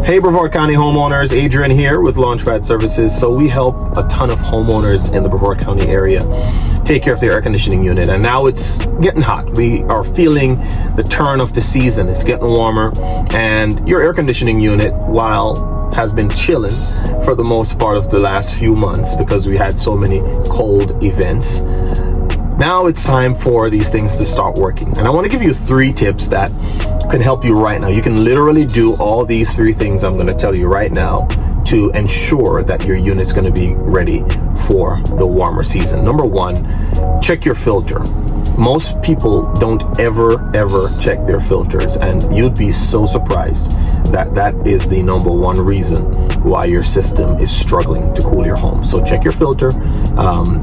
Hey Brevard County homeowners, Adrian here with Launchpad Services. So we help a ton of homeowners in the Brevard County area take care of their air conditioning unit. And now it's getting hot. We are feeling the turn of the season. It's getting warmer, and your air conditioning unit, while has been chilling for the most part of the last few months because we had so many cold events, now it's time for these things to start working. And I want to give you 3 tips that can help you right now. You can literally do all these 3 things I'm going to tell you right now to ensure that your unit's going to be ready for the warmer season. Number 1, check your filter. Most people don't ever check their filters, and you'd be so surprised that that is the number 1 reason why your system is struggling to cool your home. So check your filter,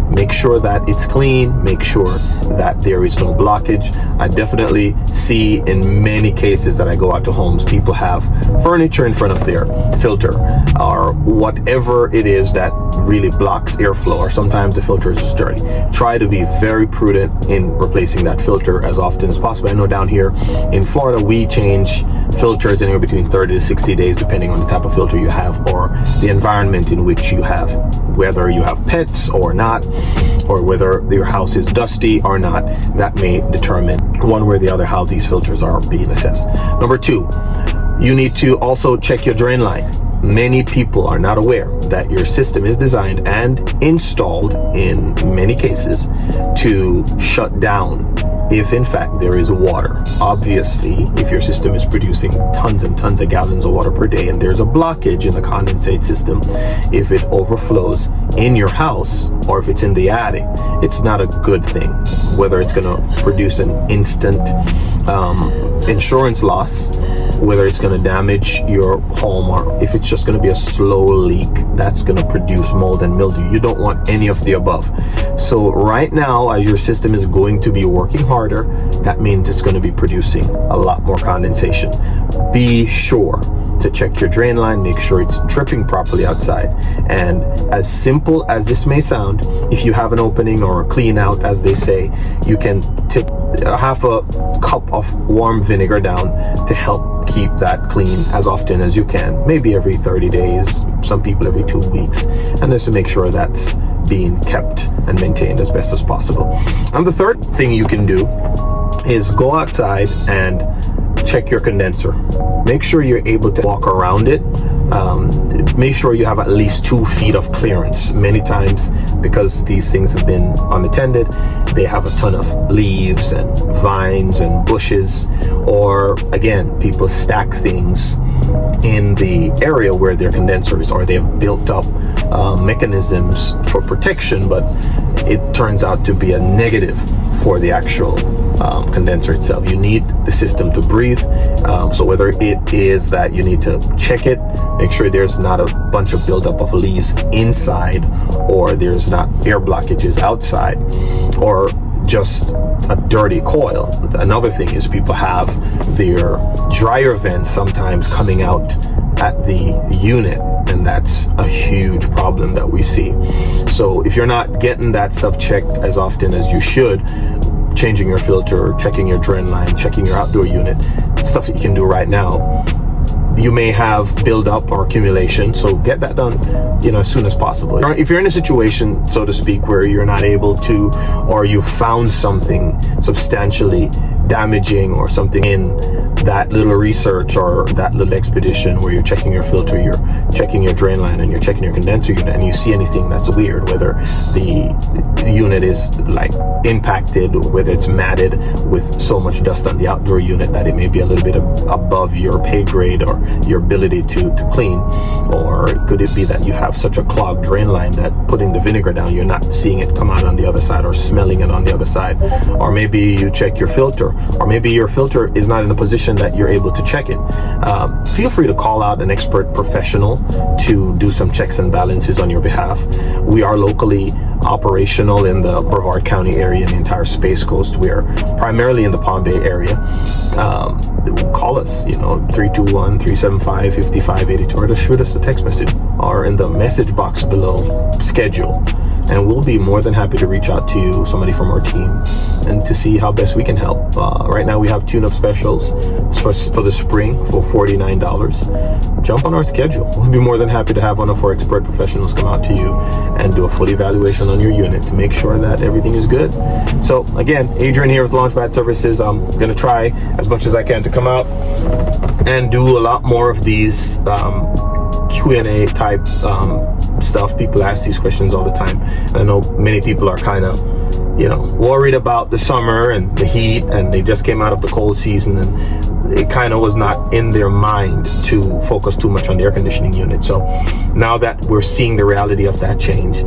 make sure that it's clean, make sure that there is no blockage. I definitely see in many cases that I go out to homes, people have furniture in front of their filter or whatever it is that really blocks airflow, or sometimes the filter is just dirty. Try to be very prudent in replacing that filter as often as possible. I know down here in Florida, we change filters anywhere between 30 to 60 days, depending on the type of filter you have or the environment in which you have, whether you have pets or not, or whether your house is dusty or not. That may determine one way or the other how these filters are being assessed. Number 2, you need to also check your drain line. Many people are not aware that your system is designed and installed in many cases to shut down if in fact there is water. Obviously, if your system is producing tons and tons of gallons of water per day and there's a blockage in the condensate system, if it overflows in your house or if it's in the attic, it's not a good thing. Whether it's going to produce an instant insurance loss, whether it's going to damage your home, or if it's just going to be a slow leak that's going to produce mold and mildew. You don't want any of the above. So right now, as your system is going to be working harder, that means it's going to be producing a lot more condensation. Be sure to check your drain line, make sure it's dripping properly outside. And as simple as this may sound, if you have an opening or a clean out, as they say, you can tip half a cup of warm vinegar down to help keep that clean as often as you can, maybe every 30 days, some people every 2 weeks, and just to make sure that's being kept and maintained as best as possible. And the third thing you can do is go outside and check your condenser. Make sure you're able to walk around it. Make sure you have at least 2 feet of clearance. Many times, because these things have been unattended, they have a ton of leaves and vines and bushes, or again, people stack things in the area where their condenser is, or they've built up mechanisms for protection, but it turns out to be a negative for the actual condenser itself. You need the system to breathe. So whether it is that you need to check it, make sure there's not a bunch of buildup of leaves inside, or there's not air blockages outside, or just a dirty coil. Another thing is people have their dryer vents sometimes coming out at the unit, and that's a huge problem that we see. So if you're not getting that stuff checked as often as you should, changing your filter, checking your drain line, checking your outdoor unit, stuff that you can do right now, you may have build-up or accumulation, so get that done, as soon as possible. If you're in a situation, so to speak, where you're not able to, or you found something substantially damaging or something in that little research or that little expedition where you're checking your filter, you're checking your drain line, and you're checking your condenser unit, and you see anything that's weird, whether the unit is like impacted, whether it's matted with so much dust on the outdoor unit that it may be a little bit above your pay grade or your ability to clean, or could it be that you have such a clogged drain line that putting the vinegar down, you're not seeing it come out on the other side or smelling it on the other side, or maybe you check your filter, or maybe your filter is not in a position that you're able to check it. Feel free to call out an expert professional to do some checks and balances on your behalf. We are locally operational in the Brevard County area and the entire Space Coast. We are primarily in the Palm Bay area. Call us, 321-375-5582, or just shoot us a text message, or in the message box below, schedule. and we'll be more than happy to reach out to you, somebody from our team, and to see how best we can help. Right now we have tune-up specials for the spring for $49. Jump on our schedule. We'll be more than happy to have one of our expert professionals come out to you and do a full evaluation on your unit to make sure that everything is good. So again, Adrian here with Launchpad Services. I'm going to try as much as I can to come out and do a lot more of these Q&A type stuff. People ask these questions all the time, and I know many people are kind of worried about the summer and the heat, and they just came out of the cold season, and it kind of was not in their mind to focus too much on the air conditioning unit. So now that we're seeing the reality of that change,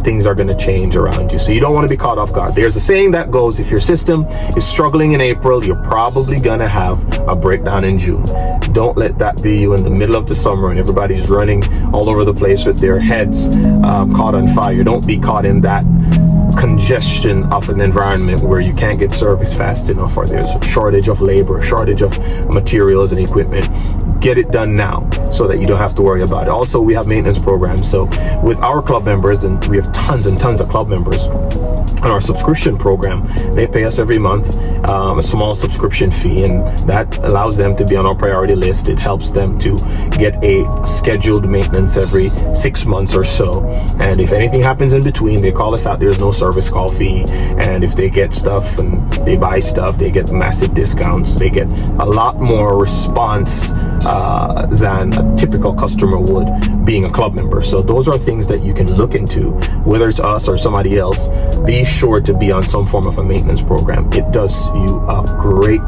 things are going to change around you. So you don't want to be caught off guard. There's a saying that goes, if your system is struggling in April, you're probably going to have a breakdown in June. Don't let that be you in the middle of the summer and everybody's running all over the place with their heads caught on fire. Don't be caught in that congestion of an environment where you can't get service fast enough, or there's a shortage of labor, shortage of materials and equipment. Get it done now so that you don't have to worry about it. Also, we have maintenance programs. So with our club members, and we have tons and tons of club members on our subscription program, they pay us every month a small subscription fee, and that allows them to be on our priority list. It helps them to get a scheduled maintenance every 6 months or so, and if anything happens in between, they call us out. There's no service call fee, and if they get stuff and they buy stuff, they get massive discounts. They get a lot more response than a typical customer would being a club member. So those are things that you can look into, whether it's us or somebody else. Be sure to be on some form of a maintenance program. It does you a great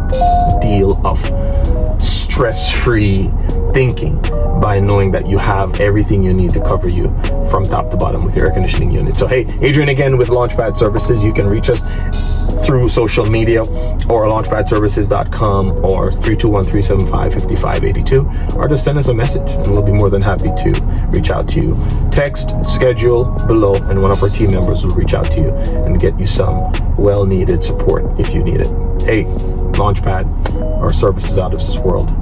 deal of stress-free thinking by knowing that you have everything you need to cover you from top to bottom with your air conditioning unit. So hey, Adrian again with Launchpad Services. You can reach us through social media or launchpadservices.com or 321-375-5582, or just send us a message and we'll be more than happy to reach out to you. Text schedule below and one of our team members will reach out to you and get you some well-needed support if you need it. Hey, Launchpad, our service is out of this world.